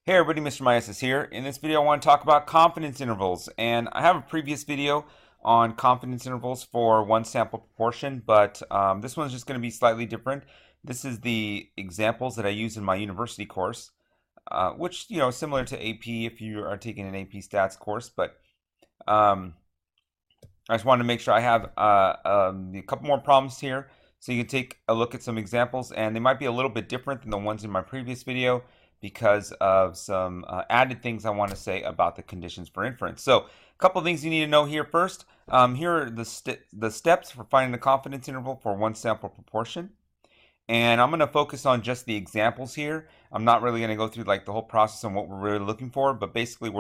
Hey everybody, Mr. Myas here. In this video I want to talk about confidence intervals, and I have a previous video on confidence intervals for one sample proportion, but this one's just going to be slightly different. This is the examples that I use in my university course, which, is similar to AP if you are taking an AP stats course, but um, I just wanted to make sure I have a couple more problems here so you can take a look at some examples, and they might be a little bit different than the ones in my previous video because of some added things I want to say about the conditions for inference. So a couple of things you need to know here first. Here are the steps for finding the confidence interval for one sample proportion. And I'm going to focus on just the examples here. I'm not really going to go through like the whole process and what we're really looking for, but basically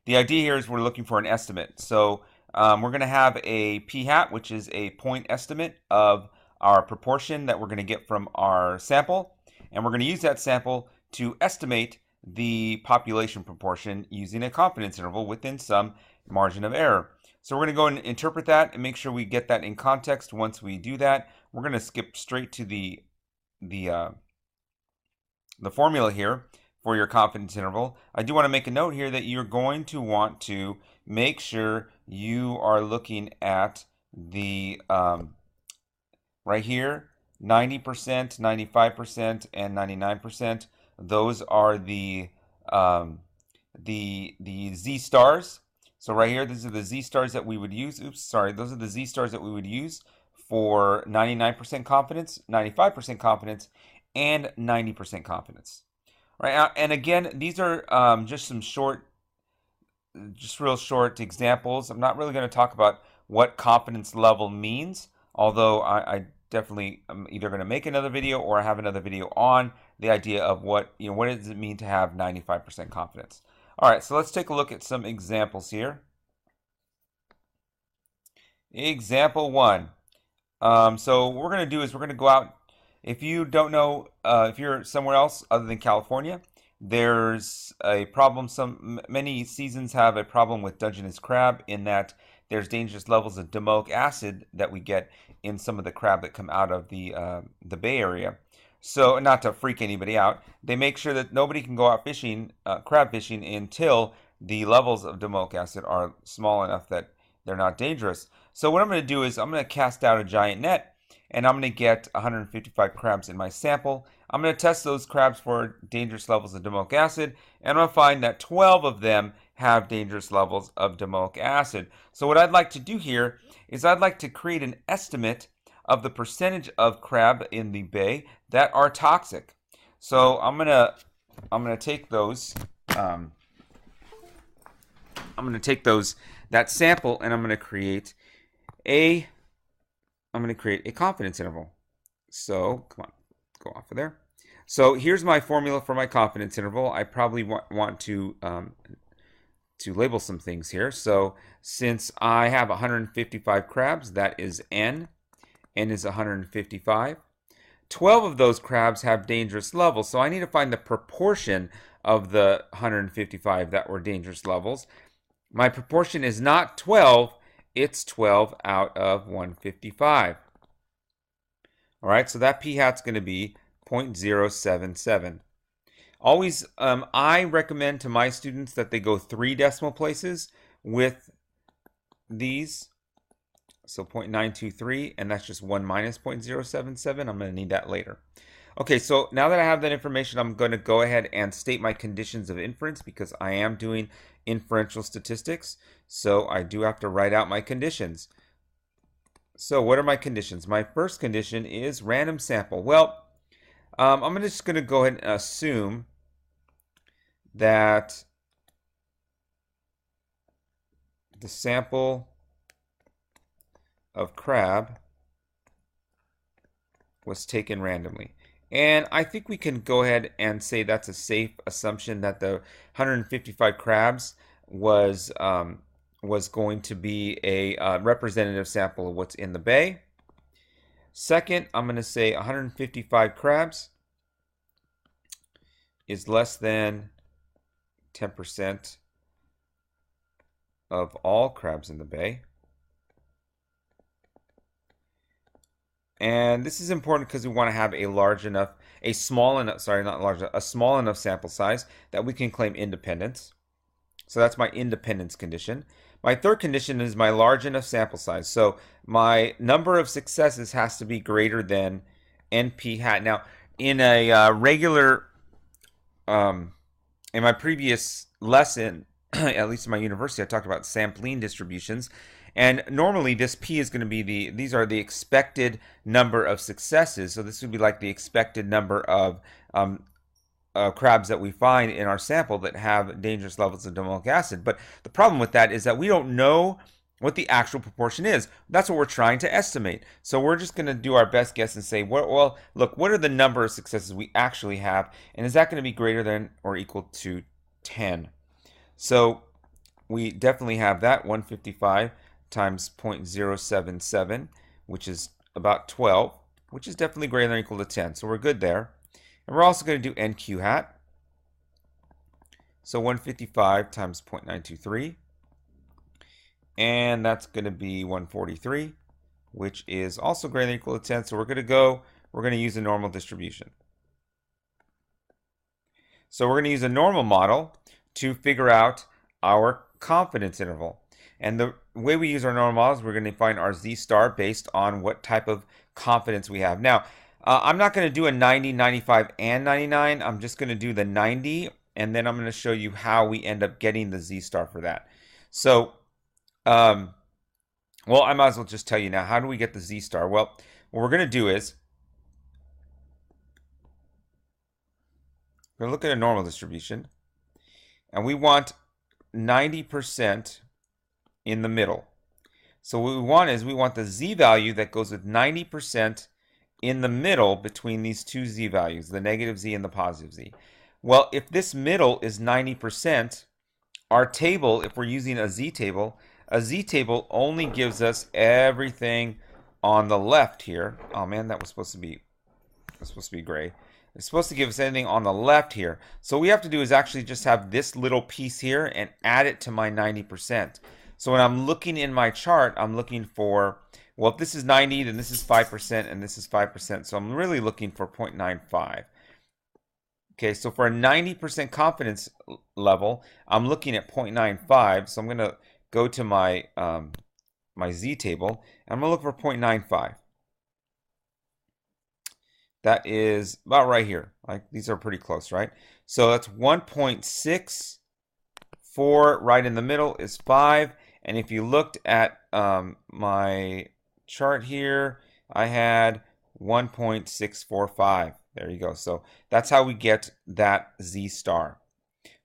the idea here is we're looking for an estimate. So we're going to have a p-hat, which is a point estimate of our proportion that we're going to get from our sample. And we're going to use that sample to estimate the population proportion using a confidence interval within some margin of error. So we're going to go and interpret that and make sure we get that in context. Once we do that, we're going to skip straight to the formula here for your confidence interval. I do want to make a note here that you're going to want to make sure you are looking at the right here, 90%, 95%, and 99%. Those are the Z stars. So right here, these are the Z stars that we would use. Oops, sorry. Those are the Z stars that we would use for 99% confidence, 95% confidence, and 90% confidence. Right, and again, these are just real short examples. I'm not really going to talk about what confidence level means, although I definitely am either going to make another video or have another video on the idea of what does it mean to have 95% confidence. All right, so let's take a look at some examples here. Example 1. So what we're going to do is we're going to go out. If you don't know, if you're somewhere else other than California, there's a problem. Many seasons have a problem with Dungeness crab in that there's dangerous levels of domoic acid that we get in some of the crab that come out of the Bay Area. So, not to freak anybody out, they make sure that nobody can go out fishing, crab fishing, until the levels of domoic acid are small enough that they're not dangerous. So what I'm going to do is I'm going to cast out a giant net, and I'm going to get 155 crabs in my sample. I'm going to test those crabs for dangerous levels of domoic acid, and I'm going to find that 12 of them have dangerous levels of domoic acid. So what I'd like to do here is I'd like to create an estimate of the percentage of crab in the bay that are toxic. So I'm gonna take those that sample, and I'm gonna create a confidence interval. So come on, go off of there. So here's my formula for my confidence interval. I probably want to label some things here. So since I have 155 crabs, that is N. N is 155. 12 of those crabs have dangerous levels, so I need to find the proportion of the 155 that were dangerous levels. My proportion is not 12, it's 12 out of 155. All right, so that p-hat's going to be 0.077. Always, I recommend to my students that they go 3 decimal places with these. So 0.923, and that's just 1 minus 0.077. I'm going to need that later. Okay, so now that I have that information, I'm going to go ahead and state my conditions of inference because I am doing inferential statistics. So I do have to write out my conditions. So what are my conditions? My first condition is random sample. Well, I'm just going to go ahead and assume that the sample of crab was taken randomly. And I think we can go ahead and say that's a safe assumption that the 155 crabs was going to be a representative sample of what's in the bay. Second, I'm going to say 155 crabs is less than 10% of all crabs in the bay. And this is important because we want to have a small enough, sorry, not large, a small enough sample size that we can claim independence. So that's my independence condition. My third condition is my large enough sample size. So my number of successes has to be greater than NP hat. Now, in a in my previous lesson, at least in my university, I talked about sampling distributions. And normally this P is going to be these are the expected number of successes. So this would be like the expected number of crabs that we find in our sample that have dangerous levels of domoic acid. But the problem with that is that we don't know what the actual proportion is. That's what we're trying to estimate. So we're just going to do our best guess and say, well, look, what are the number of successes we actually have? And is that going to be greater than or equal to 10? So we definitely have that, 155 times 0.077, which is about 12, which is definitely greater than or equal to 10. So we're good there. And we're also going to do NQ hat. So 155 times 0.923. And that's going to be 143, which is also greater than or equal to 10. So we're going to use a normal distribution. So we're going to use a normal model to figure out our confidence interval. And the way we use our normal models, we're going to find our Z star based on what type of confidence we have. Now, I'm not going to do a 90, 95, and 99. I'm just going to do the 90, and then I'm going to show you how we end up getting the Z star for that. So, well, I might as well just tell you now, how do we get the Z star? Well, what we're going to do is, we're going to look at a normal distribution, and we want 90% in the middle. So what we want is we want the Z value that goes with 90% in the middle between these two Z values, the negative Z and the positive Z. Well, if this middle is 90%, our table, if we're using a Z table only gives us everything on the left here. Oh man, that was supposed to be gray. It's supposed to give us anything on the left here. So what we have to do is actually just have this little piece here and add it to my 90%. So when I'm looking in my chart, I'm looking for, well, if this is 90, then this is 5%, and this is 5%. So I'm really looking for 0.95. Okay, so for a 90% confidence level, I'm looking at 0.95. So I'm going to go to my my Z table, and I'm going to look for 0.95. That is about right here. Like, these are pretty close, right? So that's 1.64 right in the middle is 5. And if you looked at my chart here, I had 1.645. There you go. So that's how we get that Z star.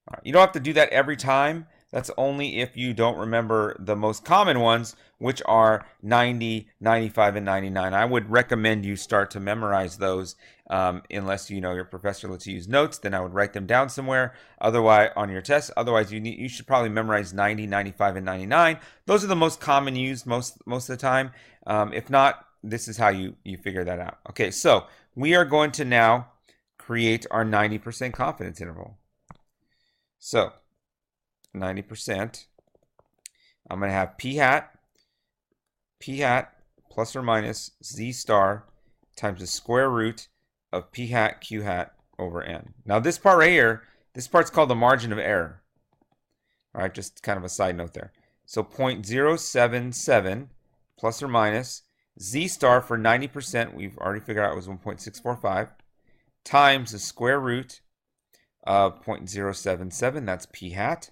All right. You don't have to do that every time. That's only if you don't remember the most common ones, which are 90, 95, and 99. I would recommend you start to memorize those unless you know your professor lets you use notes. Then I would write them down somewhere. Otherwise, on your test. Otherwise, you should probably memorize 90, 95, and 99. Those are the most common used most of the time. If not, this is how you figure that out. Okay, so we are going to now create our 90% confidence interval. So 90%, I'm going to have P hat plus or minus Z star times the square root of P hat Q hat over N. Now this part right here, this part's called the margin of error. All right, just kind of a side note there. So 0.077 plus or minus Z star for 90%, we've already figured out it was 1.645, times the square root of 0.077, that's P hat,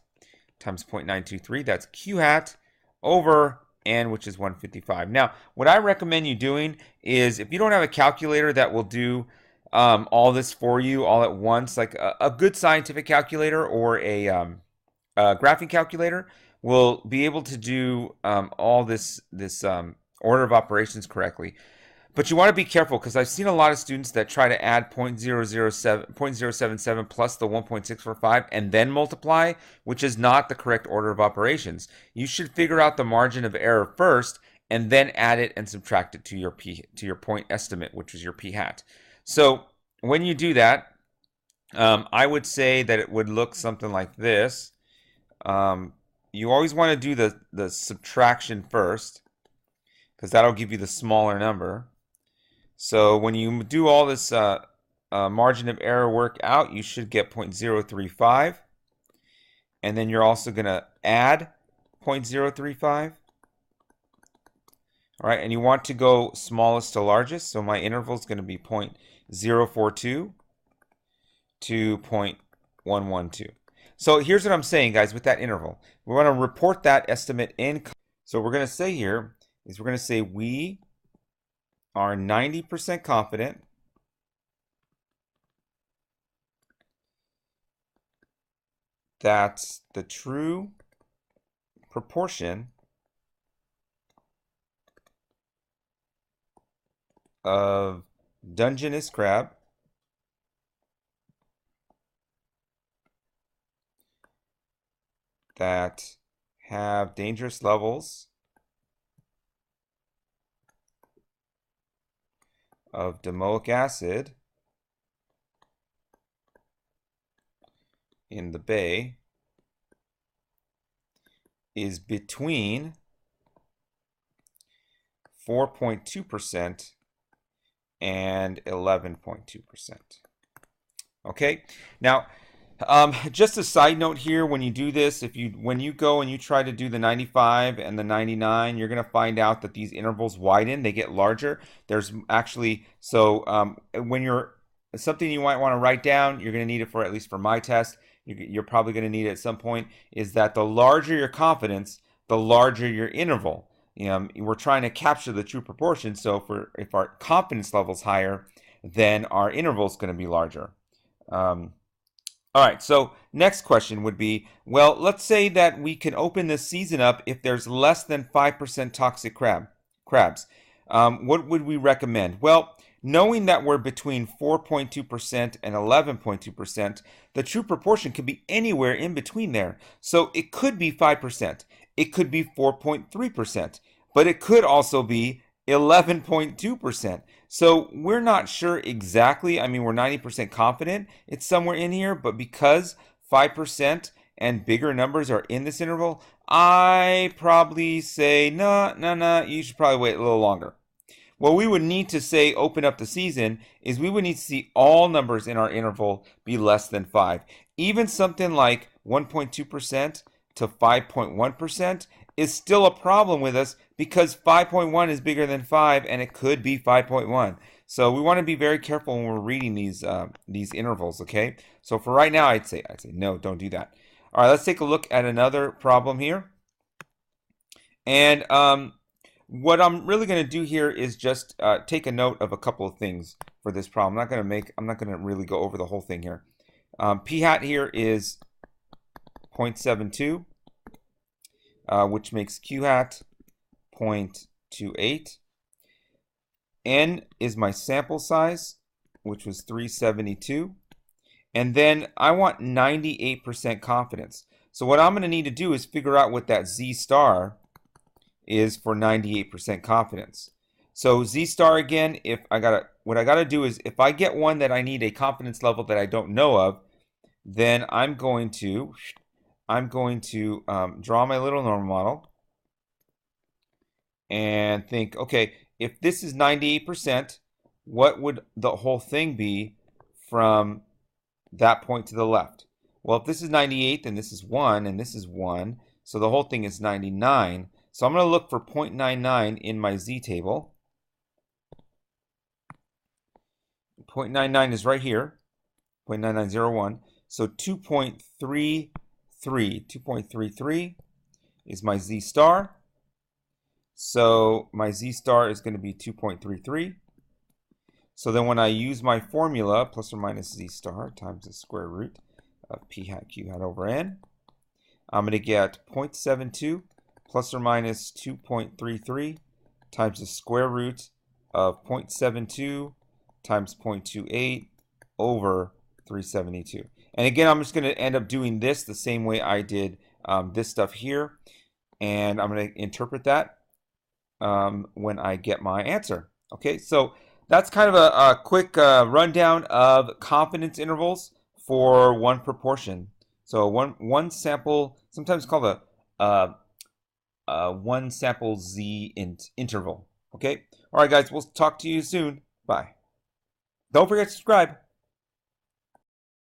times 0.923, that's Q hat, over N, which is 155. Now, what I recommend you doing is, if you don't have a calculator that will do all this for you all at once, like a good scientific calculator or a graphing calculator will be able to do all this order of operations correctly. But you want to be careful, because I've seen a lot of students that try to add 0.077 plus the 1.645 and then multiply, which is not the correct order of operations. You should figure out the margin of error first and then add it and subtract it to your point estimate, which is your P hat. So when you do that, I would say that it would look something like this. You always want to do the subtraction first, because that'll give you the smaller number. So when you do all this margin of error work out, you should get 0.035. And then you're also going to add 0.035. All right, and you want to go smallest to largest. So my interval is going to be 0.042 to 0.112. So here's what I'm saying, guys, with that interval. We want to report that estimate in. So what we're going to say here is we're going to say we are 90% confident that the true proportion of Dungeness crab that have dangerous levels of domoic acid in the bay is between 4.2% and 11.2%. Okay, now just a side note here, when you do this, when you go and you try to do the 95 and the 99, you're going to find out that these intervals widen, they get larger. There's actually, when you're something you might want to write down, you're going to need it for, at least for my test, you're probably going to need it at some point, is that the larger your confidence, the larger your interval. We're trying to capture the true proportion, so if our confidence level is higher, then our interval is going to be larger. All right, so next question would be, well, let's say that we can open this season up if there's less than 5% toxic crabs. What would we recommend? Well, knowing that we're between 4.2% and 11.2%, the true proportion could be anywhere in between there. So it could be 5%, it could be 4.3%, but it could also be 11.2%. So we're not sure exactly. I mean, we're 90% confident it's somewhere in here, but because 5% and bigger numbers are in this interval, I probably say, no, you should probably wait a little longer. What we would need to say open up the season is we would need to see all numbers in our interval be less than 5. Even something like 1.2% to 5.1% is still a problem with us because 5.1 is bigger than 5 and it could be 5.1. So we want to be very careful when we're reading these intervals, okay? So for right now, I'd say no, don't do that. All right, let's take a look at another problem here. And what I'm really going to do here is just take a note of a couple of things for this problem. I'm not going to really go over the whole thing here. P hat here is 0.72. Which makes Q hat 0.28. N is my sample size, which was 372. And then I want 98% confidence. So what I'm going to need to do is figure out what that Z star is for 98% confidence. So Z star again, what I gotta do is if I get one that I need a confidence level that I don't know of, then I'm going to draw my little normal model and think, okay, if this is 98%, what would the whole thing be from that point to the left? Well, if this is 98, then this is 1, and this is 1, so the whole thing is 99. So I'm going to look for 0.99 in my Z table. 0.99 is right here, 0.9901. So 2.33 is my Z star. So my Z star is going to be 2.33. So then when I use my formula, plus or minus Z star times the square root of P hat Q hat over N, I'm going to get 0.72 plus or minus 2.33 times the square root of 0.72 times 0.28 over 372. And again, I'm just going to end up doing this the same way I did this stuff here. And I'm going to interpret that when I get my answer. Okay, so that's kind of a quick rundown of confidence intervals for one proportion. So one sample, sometimes called a one sample Z interval. Okay, all right, guys, we'll talk to you soon. Bye. Don't forget to subscribe.